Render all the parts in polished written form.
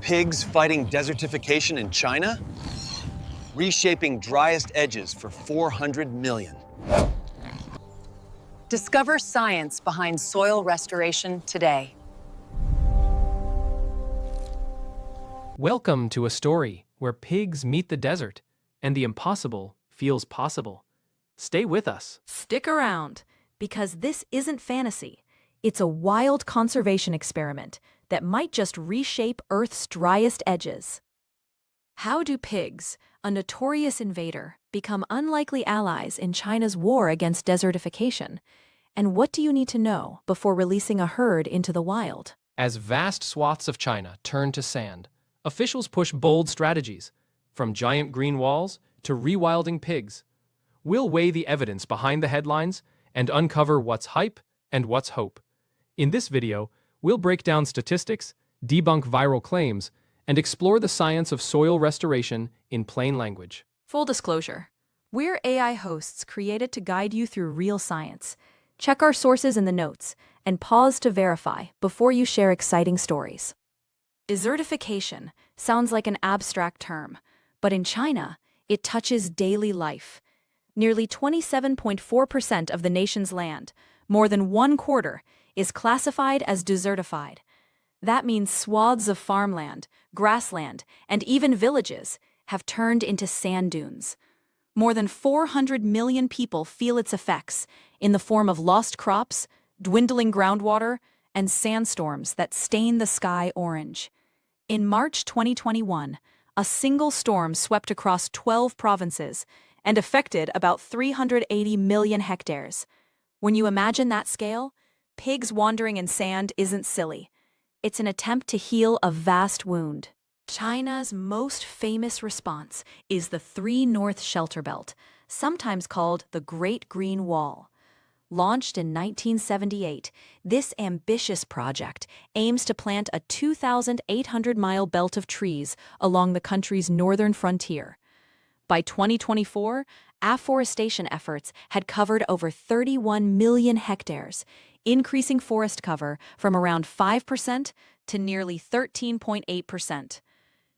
Pigs fighting desertification in China? Reshaping driest edges for 400 million. Discover science behind soil restoration today. Welcome to a story where pigs meet the desert and the impossible feels possible. Stay with us. Stick around, because this isn't fantasy. It's a wild conservation experiment that might just reshape Earth's driest edges. How do pigs, a notorious invader, become unlikely allies in China's war against desertification? And what do you need to know before releasing a herd into the wild? As vast swaths of China turn to sand, officials push bold strategies, from giant green walls to rewilding pigs. We'll weigh the evidence behind the headlines and uncover what's hype and what's hope. In this video, we'll break down statistics, debunk viral claims, and explore the science of soil restoration in plain language. Full disclosure, we're AI hosts created to guide you through real science. Check our sources in the notes and pause to verify before you share exciting stories. Desertification sounds like an abstract term, but in China, it touches daily life. Nearly 27.4% of the nation's land, more than 1/4, is classified as desertified. That means swaths of farmland, grassland, and even villages have turned into sand dunes. More than 400 million people feel its effects in the form of lost crops, dwindling groundwater, and sandstorms that stain the sky orange. In March 2021, a single storm swept across 12 provinces and affected about 380 million hectares. When you imagine that scale, pigs wandering in sand isn't silly. It's an attempt to heal a vast wound. China's most famous response is the 3 North Shelter Belt, sometimes called the Great Green Wall. Launched in 1978, this ambitious project aims to plant a 2,800-mile belt of trees along the country's northern frontier. By 2024, afforestation efforts had covered over 31 million hectares, increasing forest cover from around 5% to nearly 13.8%.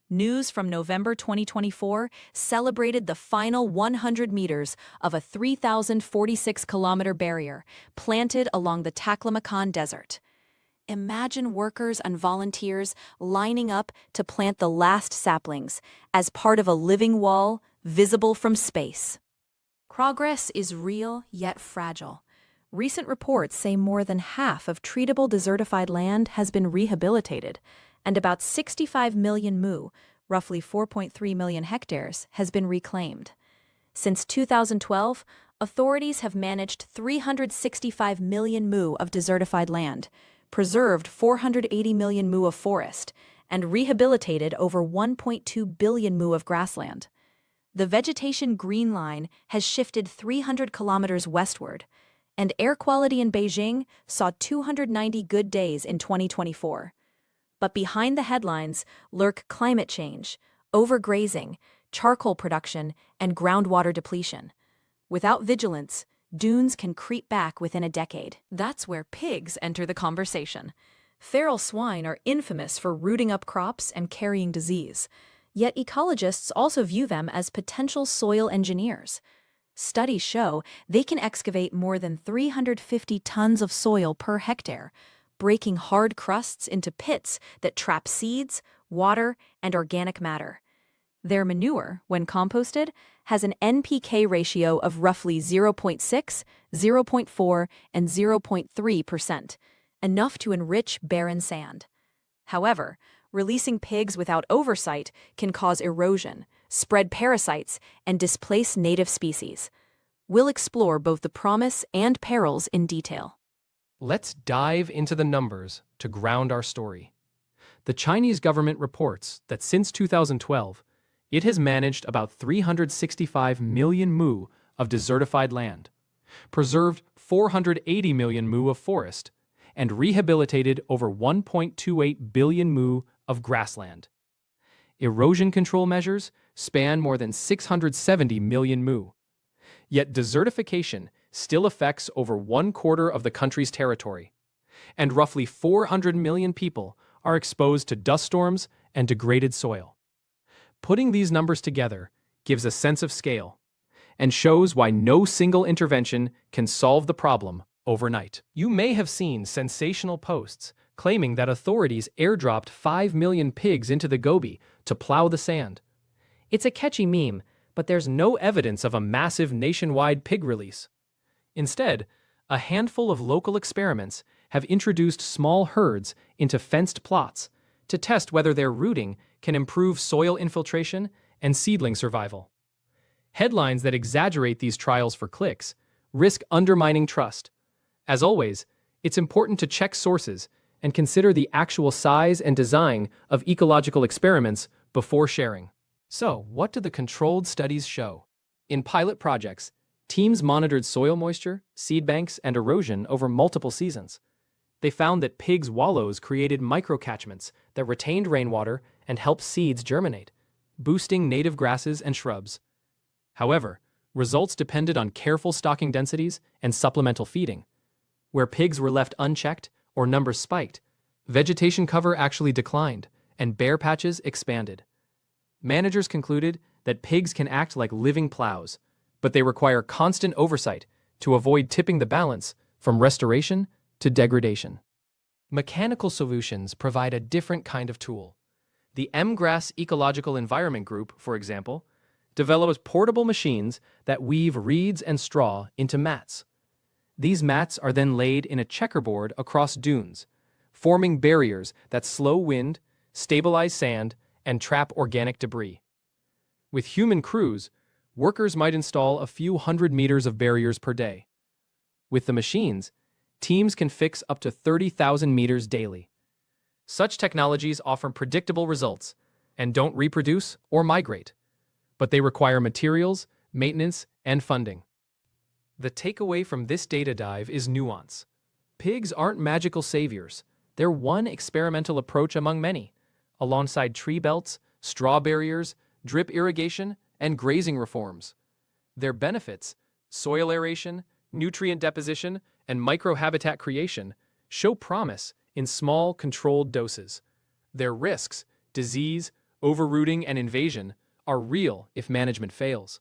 News from November 2024 celebrated the final 100 meters of a 3,046-kilometer barrier planted along the Taklamakan Desert. Imagine workers and volunteers lining up to plant the last saplings as part of a living wall visible from space. Progress is real yet fragile. Recent reports say more than half of treatable desertified land has been rehabilitated, and about 65 million mu, roughly 4.3 million hectares, has been reclaimed. Since 2012, authorities have managed 365 million mu of desertified land, preserved 480 million mu of forest, and rehabilitated over 1.2 billion mu of grassland. The vegetation green line has shifted 300 kilometers westward, and air quality in Beijing saw 290 good days in 2024. But behind the headlines lurk climate change, overgrazing, charcoal production, and groundwater depletion. Without vigilance, dunes can creep back within a decade. That's where pigs enter the conversation. Feral swine are infamous for rooting up crops and carrying disease. Yet ecologists also view them as potential soil engineers. Studies show they can excavate more than 350 tons of soil per hectare, breaking hard crusts into pits that trap seeds, water, and organic matter. Their manure, when composted, has an NPK ratio of roughly 0.6, 0.4, and 0.3%, enough to enrich barren sand. However, releasing pigs without oversight can cause erosion, spread parasites, and displace native species. We'll explore both the promise and perils in detail. Let's dive into the numbers to ground our story. The Chinese government reports that since 2012, it has managed about 365 million mu of desertified land, preserved 480 million mu of forest, and rehabilitated over 1.28 billion mu of grassland. Erosion control measures span more than 670 million mu. Yet desertification still affects over 1/4 of the country's territory, and roughly 400 million people are exposed to dust storms and degraded soil. Putting these numbers together gives a sense of scale and shows why no single intervention can solve the problem overnight. You may have seen sensational posts claiming that authorities airdropped 5 million pigs into the Gobi to plow the sand. It's a catchy meme, but there's no evidence of a massive nationwide pig release. Instead, a handful of local experiments have introduced small herds into fenced plots to test whether their rooting can improve soil infiltration and seedling survival. Headlines that exaggerate these trials for clicks risk undermining trust. As always, it's important to check sources and consider the actual size and design of ecological experiments before sharing. So, what do the controlled studies show? In pilot projects, teams monitored soil moisture, seed banks, and erosion over multiple seasons. They found that pigs' wallows created microcatchments that retained rainwater and helped seeds germinate, boosting native grasses and shrubs. However, results depended on careful stocking densities and supplemental feeding. Where pigs were left unchecked or numbers spiked, vegetation cover actually declined and bare patches expanded. Managers concluded that pigs can act like living plows, but they require constant oversight to avoid tipping the balance from restoration to degradation. Mechanical solutions provide a different kind of tool. The M-Grass Ecological Environment Group, for example, develops portable machines that weave reeds and straw into mats. These mats are then laid in a checkerboard across dunes, forming barriers that slow wind, stabilize sand, and trap organic debris. With human crews, workers might install a few hundred meters of barriers per day. With the machines, teams can fix up to 30,000 meters daily. Such technologies offer predictable results and don't reproduce or migrate, but they require materials, maintenance, and funding. The takeaway from this data dive is nuance. Pigs aren't magical saviors. They're one experimental approach among many, alongside tree belts, straw barriers, drip irrigation, and grazing reforms. Their benefits, soil aeration, nutrient deposition, and microhabitat creation, show promise in small, controlled doses. Their risks, disease, overrooting, and invasion, are real if management fails.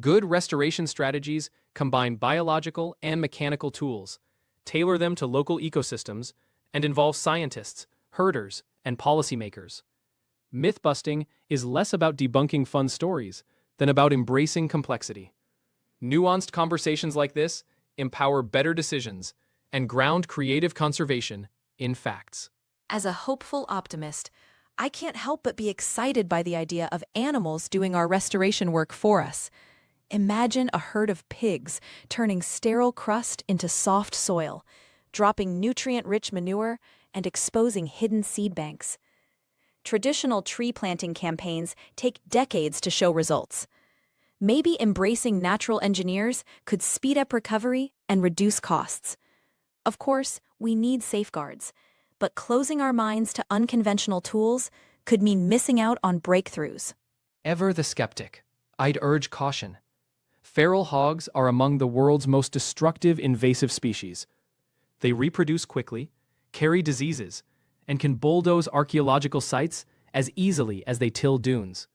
Good restoration strategies combine biological and mechanical tools, tailor them to local ecosystems, and involve scientists, herders, and policymakers. Myth-busting is less about debunking fun stories than about embracing complexity. Nuanced conversations like this empower better decisions and ground creative conservation in facts. As a hopeful optimist, I can't help but be excited by the idea of animals doing our restoration work for us. Imagine a herd of pigs turning sterile crust into soft soil, dropping nutrient-rich manure, and exposing hidden seed banks. Traditional tree planting campaigns take decades to show results. Maybe embracing natural engineers could speed up recovery and reduce costs. Of course, we need safeguards, but closing our minds to unconventional tools could mean missing out on breakthroughs. Ever the skeptic, I'd urge caution. Feral hogs are among the world's most destructive invasive species. They reproduce quickly, carry diseases, and can bulldoze archaeological sites as easily as they till dunes.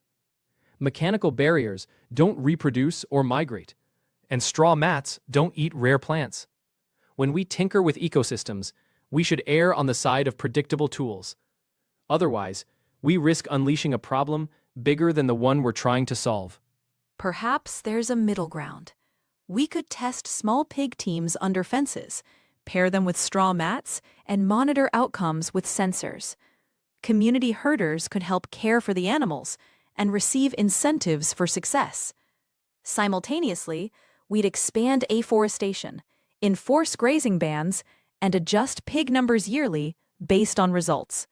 Mechanical barriers don't reproduce or migrate, and straw mats don't eat rare plants. When we tinker with ecosystems, we should err on the side of predictable tools. Otherwise, we risk unleashing a problem bigger than the one we're trying to solve. Perhaps there's a middle ground. We could test small pig teams under fences, pair them with straw mats, and monitor outcomes with sensors. Community herders could help care for the animals and receive incentives for success. Simultaneously, we'd expand afforestation, enforce grazing bans, and adjust pig numbers yearly based on results.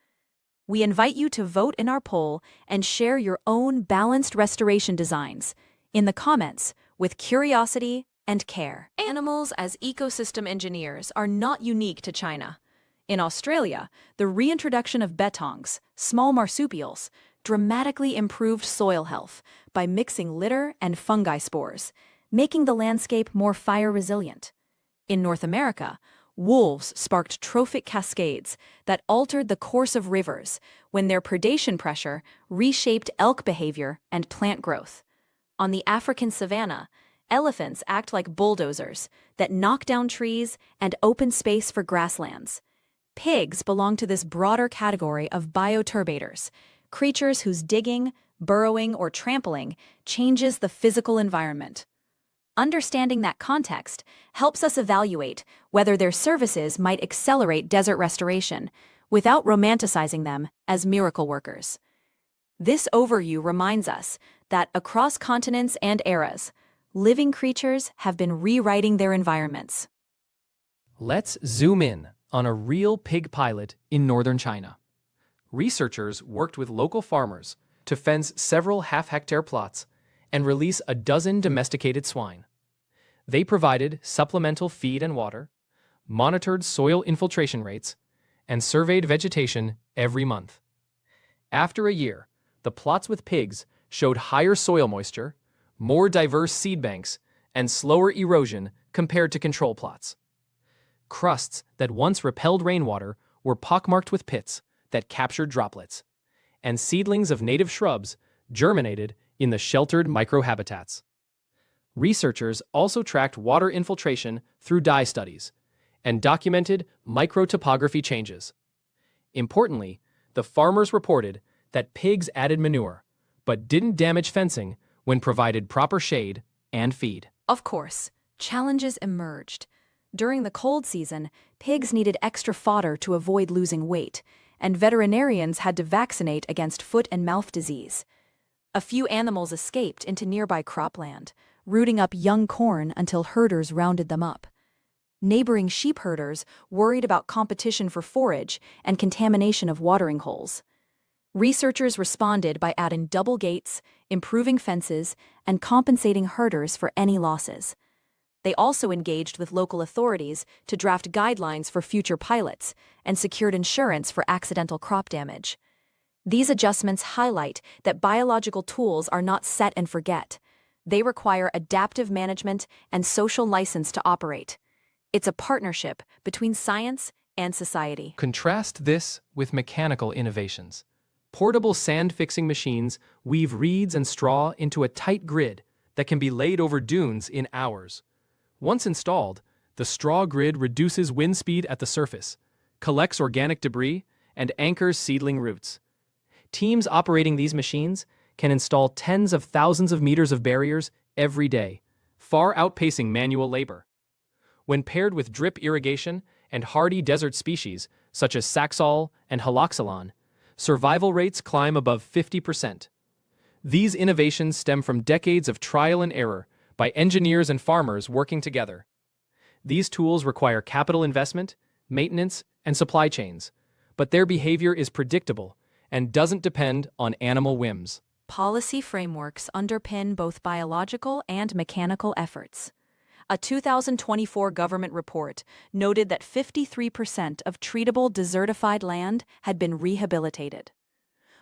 We invite you to vote in our poll and share your own balanced restoration designs in the comments with curiosity and care. Animals as ecosystem engineers are not unique to China. In Australia, the reintroduction of betongs, small marsupials, dramatically improved soil health by mixing litter and fungi spores, making the landscape more fire resilient. In North America, Wolves sparked trophic cascades that altered the course of rivers when their predation pressure reshaped elk behavior and plant growth. On the African savanna, elephants act like bulldozers that knock down trees and open space for grasslands. Pigs belong to this broader category of bioturbators, creatures whose digging, burrowing, or trampling changes the physical environment. Understanding that context helps us evaluate whether their services might accelerate desert restoration without romanticizing them as miracle workers. This overview reminds us that across continents and eras, living creatures have been rewriting their environments. Let's zoom in on a real pig pilot in northern China. Researchers worked with local farmers to fence several half-hectare plots and release a dozen domesticated swine. They provided supplemental feed and water, monitored soil infiltration rates, and surveyed vegetation every month. After a year, the plots with pigs showed higher soil moisture, more diverse seed banks, and slower erosion compared to control plots. Crusts that once repelled rainwater were pockmarked with pits that captured droplets, and seedlings of native shrubs germinated in the sheltered microhabitats. Researchers also tracked water infiltration through dye studies and documented microtopography changes. Importantly, the farmers reported that pigs added manure, but didn't damage fencing when provided proper shade and feed. Of course, challenges emerged. During the cold season, pigs needed extra fodder to avoid losing weight, and veterinarians had to vaccinate against foot and mouth disease. A few animals escaped into nearby cropland, rooting up young corn until herders rounded them up. Neighboring sheep herders worried about competition for forage and contamination of watering holes. Researchers responded by adding double gates, improving fences, and compensating herders for any losses. They also engaged with local authorities to draft guidelines for future pilots and secured insurance for accidental crop damage. These adjustments highlight that biological tools are not set and forget. They require adaptive management and social license to operate. It's a partnership between science and society. Contrast this with mechanical innovations. Portable sand-fixing machines weave reeds and straw into a tight grid that can be laid over dunes in hours. Once installed, the straw grid reduces wind speed at the surface, collects organic debris, and anchors seedling roots. Teams operating these machines can install tens of thousands of meters of barriers every day, far outpacing manual labor. When paired with drip irrigation and hardy desert species such as saxaul and haloxylon, survival rates climb above 50%. These innovations stem from decades of trial and error by engineers and farmers working together. These tools require capital investment, maintenance, and supply chains, but their behavior is predictable and doesn't depend on animal whims. Policy frameworks underpin both biological and mechanical efforts. A 2024 government report noted that 53% of treatable desertified land had been rehabilitated.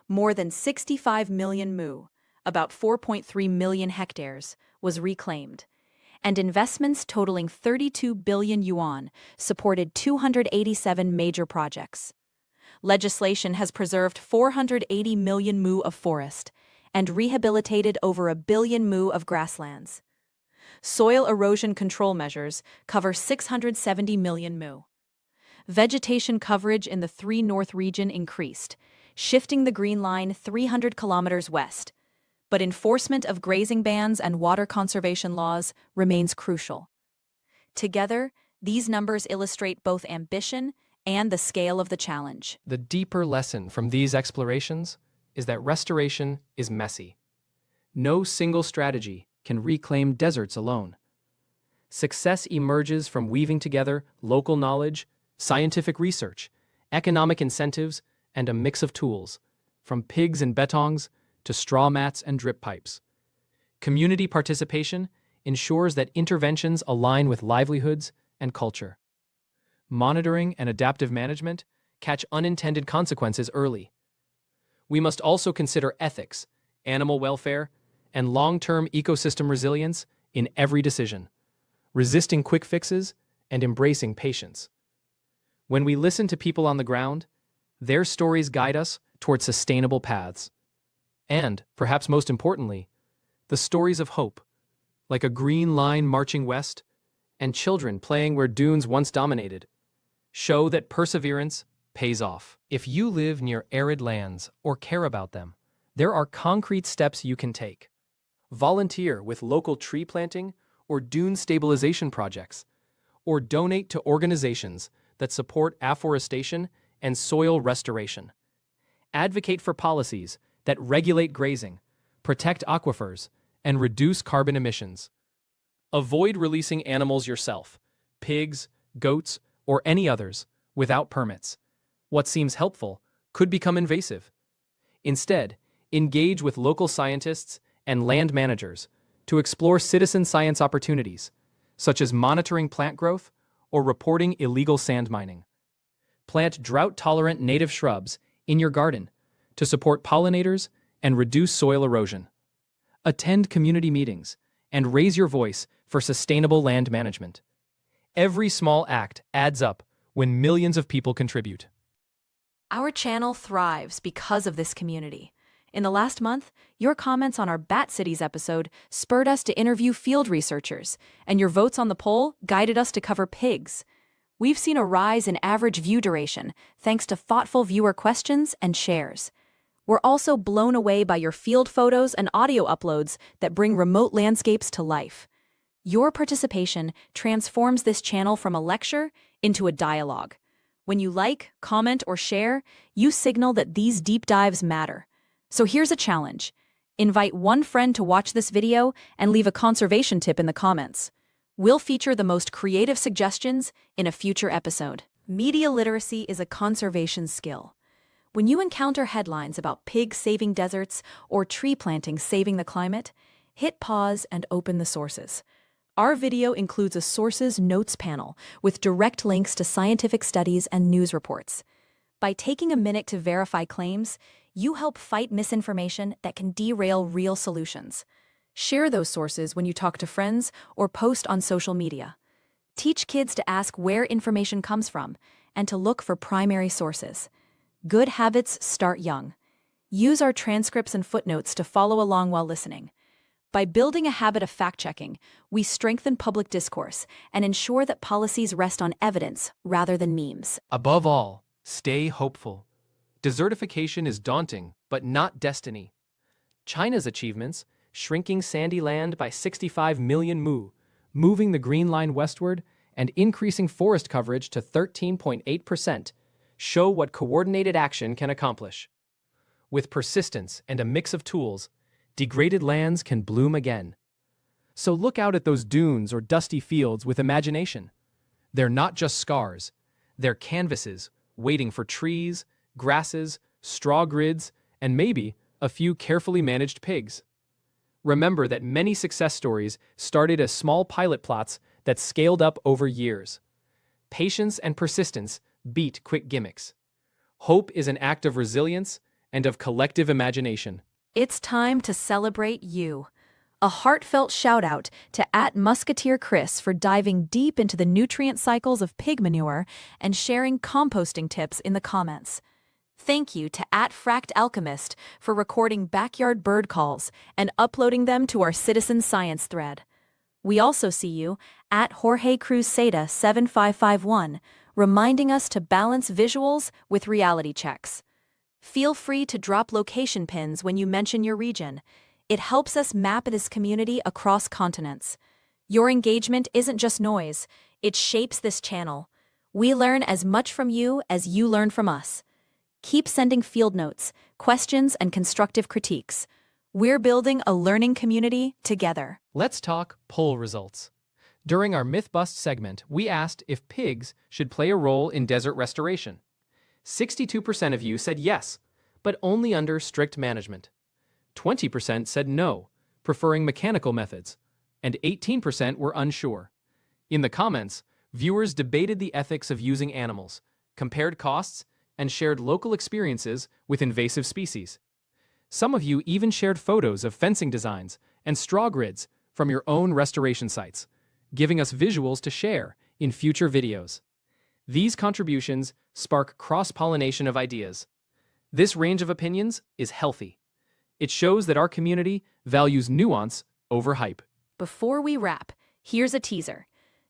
More than 65 million mu, about 4.3 million hectares, was reclaimed, and investments totaling 32 billion yuan supported 287 major projects. Legislation has preserved 480 million mu of forest and rehabilitated over 1 billion mu of grasslands. Soil erosion control measures cover 670 million mu. Vegetation coverage in the 3 North region increased, shifting the Green Line 300 kilometers west, but enforcement of grazing bans and water conservation laws remains crucial. Together, these numbers illustrate both ambition and the scale of the challenge. The deeper lesson from these explorations is that restoration is messy. No single strategy can reclaim deserts alone. Success emerges from weaving together local knowledge, scientific research, economic incentives, and a mix of tools, from pigs and betongs to straw mats and drip pipes. Community participation ensures that interventions align with livelihoods and culture. Monitoring and adaptive management catch unintended consequences early. We must also consider ethics, animal welfare, and long-term ecosystem resilience in every decision, resisting quick fixes and embracing patience. When we listen to people on the ground, their stories guide us toward sustainable paths. And, perhaps most importantly, the stories of hope, like a green line marching west and children playing where dunes once dominated, show that perseverance pays off. If you live near arid lands or care about them, there are concrete steps you can take. Volunteer with local tree planting or dune stabilization projects, or donate to organizations that support afforestation and soil restoration. Advocate for policies that regulate grazing, protect aquifers, and reduce carbon emissions. Avoid releasing animals yourself, pigs, goats, or any others, without permits. What seems helpful could become invasive. Instead, engage with local scientists and land managers to explore citizen science opportunities, such as monitoring plant growth or reporting illegal sand mining. Plant drought-tolerant native shrubs in your garden to support pollinators and reduce soil erosion. Attend community meetings and raise your voice for sustainable land management. Every small act adds up when millions of people contribute. Our channel thrives because of this community. In the last month, your comments on our Bat Cities episode spurred us to interview field researchers, and your votes on the poll guided us to cover pigs. We've seen a rise in average view duration thanks to thoughtful viewer questions and shares. We're also blown away by your field photos and audio uploads that bring remote landscapes to life. Your participation transforms this channel from a lecture into a dialogue. When you like, comment, or share, you signal that these deep dives matter. So here's a challenge. Invite one friend to watch this video and leave a conservation tip in the comments. We'll feature the most creative suggestions in a future episode. Media literacy is a conservation skill. When you encounter headlines about pigs saving deserts or tree planting saving the climate, hit pause and open the sources. Our video includes a sources notes panel with direct links to scientific studies and news reports. By taking a minute to verify claims, you help fight misinformation that can derail real solutions. Share those sources when you talk to friends or post on social media. Teach kids to ask where information comes from and to look for primary sources. Good habits start young. Use our transcripts and footnotes to follow along while listening. By building a habit of fact-checking, we strengthen public discourse and ensure that policies rest on evidence rather than memes. Above all, stay hopeful. Desertification is daunting, but not destiny. China's achievements, shrinking sandy land by 65 million mu, moving the Green Line westward, and increasing forest coverage to 13.8%, show what coordinated action can accomplish. With persistence and a mix of tools, degraded lands can bloom again. So look out at those dunes or dusty fields with imagination. They're not just scars, they're canvases waiting for trees, grasses, straw grids, and maybe a few carefully managed pigs. Remember that many success stories started as small pilot plots that scaled up over years. Patience and persistence beat quick gimmicks. Hope is an act of resilience and of collective imagination. It's time to celebrate you. A heartfelt shout-out to @Musketeer Chris for diving deep into the nutrient cycles of pig manure and sharing composting tips in the comments. Thank you to @FractAlchemist for recording backyard bird calls and uploading them to our citizen science thread. We also see you @Jorge Cruz Seda 7551, reminding us to balance visuals with reality checks. Feel free to drop location pins when you mention your region. It helps us map this community across continents. Your engagement isn't just noise, it shapes this channel. We learn as much from you as you learn from us. Keep sending field notes, questions, and constructive critiques. We're building a learning community together. Let's talk poll results. During our Myth Bust segment, we asked if pigs should play a role in desert restoration. 62% of you said yes, but only under strict management. 20% said no, preferring mechanical methods, and 18% were unsure. In the comments, viewers debated the ethics of using animals, compared costs, and shared local experiences with invasive species. Some of you even shared photos of fencing designs and straw grids from your own restoration sites, giving us visuals to share in future videos. These contributions spark cross-pollination of ideas. This range of opinions is healthy. It shows that our community values nuance over hype. Before we wrap, here's a teaser.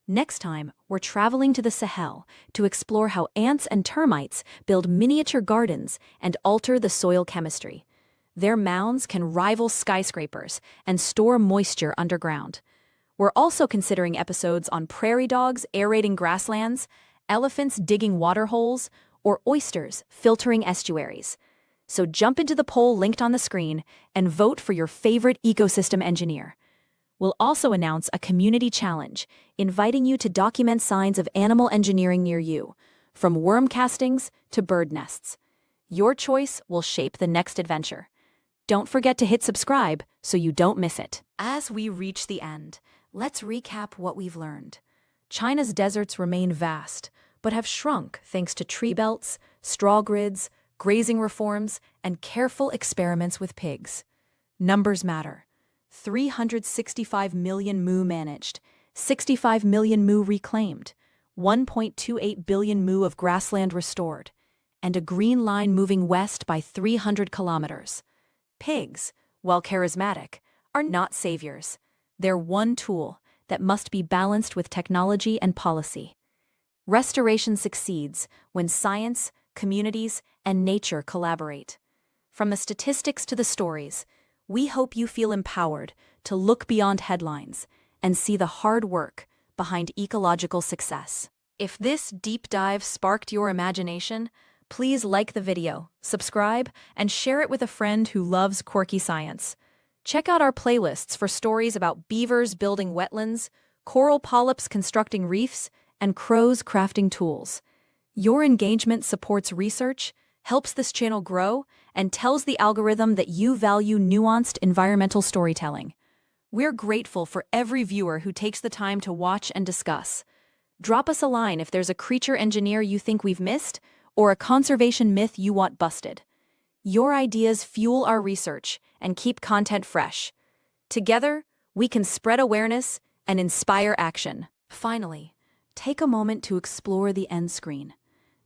Next time, we're traveling to the Sahel to explore how ants and termites build miniature gardens and alter the soil chemistry. Their mounds can rival skyscrapers and store moisture underground. We're also considering episodes on prairie dogs aerating grasslands, elephants digging water holes, or oysters filtering estuaries. So jump into the poll linked on the screen and vote for your favorite ecosystem engineer. We'll also announce a community challenge, inviting you to document signs of animal engineering near you, from worm castings to bird nests. Your choice will shape the next adventure. Don't forget to hit subscribe so you don't miss it. As we reach the end, let's recap what we've learned. China's deserts remain vast, but have shrunk thanks to tree belts, straw grids, grazing reforms, and careful experiments with pigs. Numbers matter. 365 million mu managed, 65 million mu reclaimed, 1.28 billion mu of grassland restored, and a green line moving west by 300 kilometers. Pigs, while charismatic, are not saviors. They're one tool that must be balanced with technology and policy. Restoration succeeds when science, communities, and nature collaborate. From the statistics to the stories, we hope you feel empowered to look beyond headlines and see the hard work behind ecological success. If this deep dive sparked your imagination, please like the video, subscribe, and share it with a friend who loves quirky science. Check out our playlists for stories about beavers building wetlands, coral polyps constructing reefs, and crows crafting tools. Your engagement supports research, helps this channel grow, and tells the algorithm that you value nuanced environmental storytelling. We're grateful for every viewer who takes the time to watch and discuss. Drop us a line if there's a creature engineer you think we've missed, or a conservation myth you want busted. Your ideas fuel our research and keep content fresh. Together, we can spread awareness and inspire action. Finally, take a moment to explore the end screen.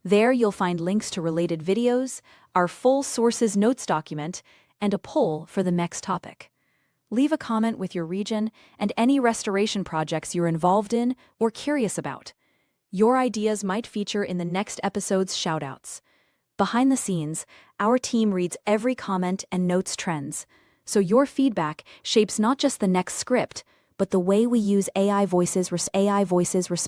There you'll find links to related videos, our full sources notes document, and a poll for the next topic. Leave a comment with your region and any restoration projects you're involved in or curious about. Your ideas might feature in the next episode's shoutouts. Behind the scenes, our team reads every comment and notes trends, so your feedback shapes not just the next script, but the way we use AI voices